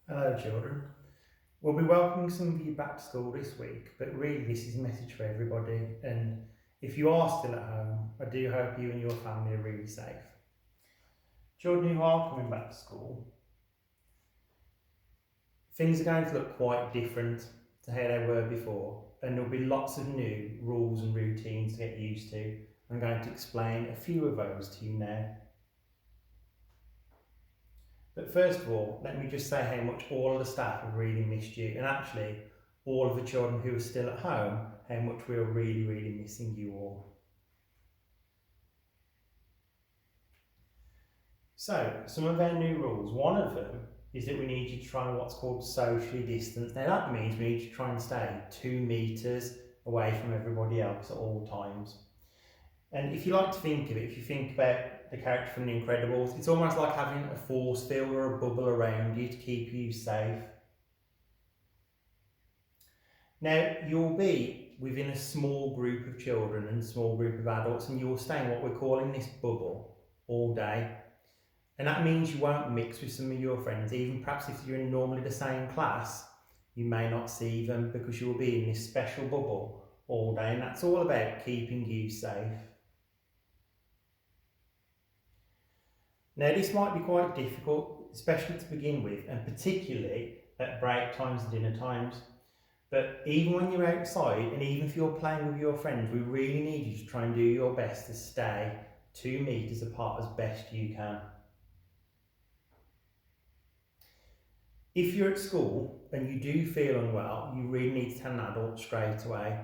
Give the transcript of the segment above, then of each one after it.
Hello children. We'll be welcoming some of you back to school this week, but really this is a message for everybody, and if you are still at home, I do hope you and your family are really safe. Children who are coming back to school, things are going to look quite different to how they were before, and there'll be lots of new rules and routines to get used to. I'm going to explain a few of those to you now. But first of all, let me just say how much all of the staff have really missed you, and actually all of the children who are still at home, how much we are really missing you all. So, some of our new rules. One of them is that we need you to try what's called socially distance. Now that means we need you to try and stay 2 metres away from everybody else at all times. And if you like to think of it, if you think about the character from The Incredibles, it's almost like having a force field or a bubble around you to keep you safe. Now, you'll be within a small group of children and a small group of adults, and you'll stay in what we're calling this bubble all day. And that means you won't mix with some of your friends. Even perhaps if you're in normally the same class, you may not see them because you'll be in this special bubble all day, and that's all about keeping you safe. Now this might be quite difficult, especially to begin with, and particularly at break times and dinner times. But even when you're outside, and even if you're playing with your friends, we really need you to try and do your best to stay 2 metres apart as best you can. If you're at school and you do feel unwell, you really need to tell an adult straight away.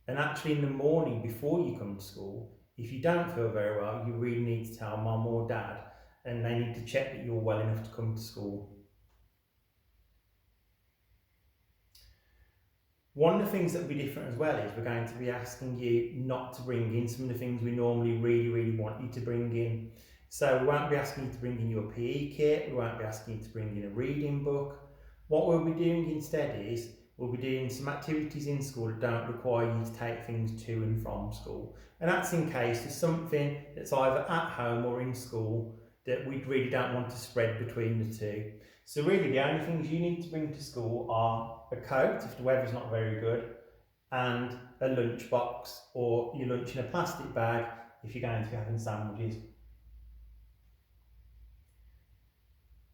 And actually in the morning before you come to school, if you don't feel very well, you really need to tell mum or dad, and they need to check that you're well enough to come to school. One of the things that will be different as well is we're going to be asking you not to bring in some of the things we normally really want you to bring in. So we won't be asking you to bring in your PE kit, we won't be asking you to bring in a reading book. What we'll be doing instead is we'll be doing some activities in school that don't require you to take things to and from school. And that's in case there's something that's either at home or in school that we really don't want to spread between the two. So really the only things you need to bring to school are a coat if the weather's not very good, and a lunch box or your lunch in a plastic bag if you're going to be having sandwiches.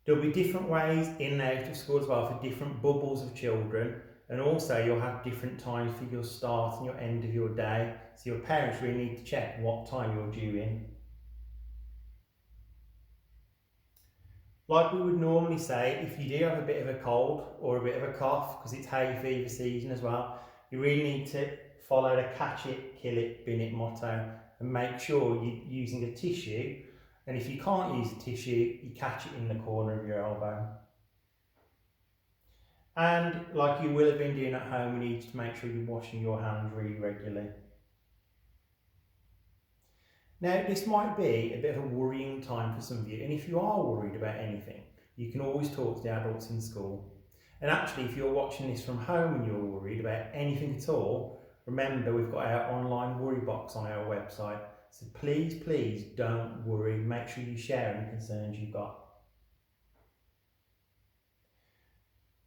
There'll be different ways in and out of school as well for different bubbles of children, and also you'll have different times for your start and your end of your day, so your parents really need to check what time you're due in. Like we would normally say, if you do have a bit of a cold or a bit of a cough, because it's hay fever season as well, you really need to follow the catch it, kill it, bin it motto, and make sure you're using a tissue. And if you can't use a tissue, you catch it in the corner of your elbow. And like you will have been doing at home, we need you to make sure you're washing your hands really regularly. Now, this might be a bit of a worrying time for some of you, and if you are worried about anything, you can always talk to the adults in school. And actually, if you're watching this from home and you're worried about anything at all, remember we've got our online worry box on our website. So please don't worry. Make sure you share any concerns you've got.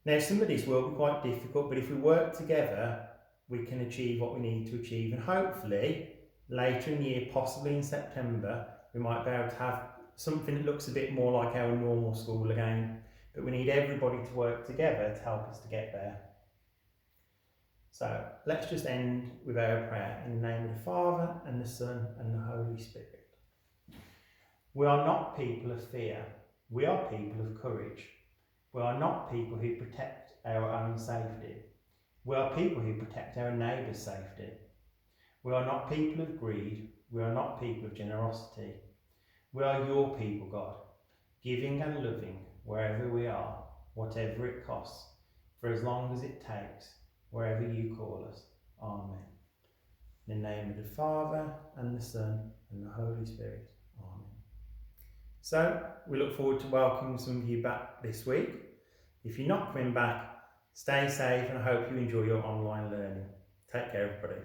Now, some of this will be quite difficult, but if we work together, we can achieve what we need to achieve, and hopefully later in the year, possibly in September, we might be able to have something that looks a bit more like our normal school again, but we need everybody to work together to help us to get there. So let's just end with our prayer in the name of the Father and the Son and the Holy Spirit. We are not people of fear, we are people of courage. We are not people who protect our own safety. We are people who protect our neighbour's safety. We are not people of greed, we are not people of generosity. We are your people, God, giving and loving wherever we are, whatever it costs, for as long as it takes, wherever you call us. Amen. In the name of the Father, and the Son, and the Holy Spirit. Amen. So, we look forward to welcoming some of you back this week. If you're not coming back, stay safe, and I hope you enjoy your online learning. Take care, everybody.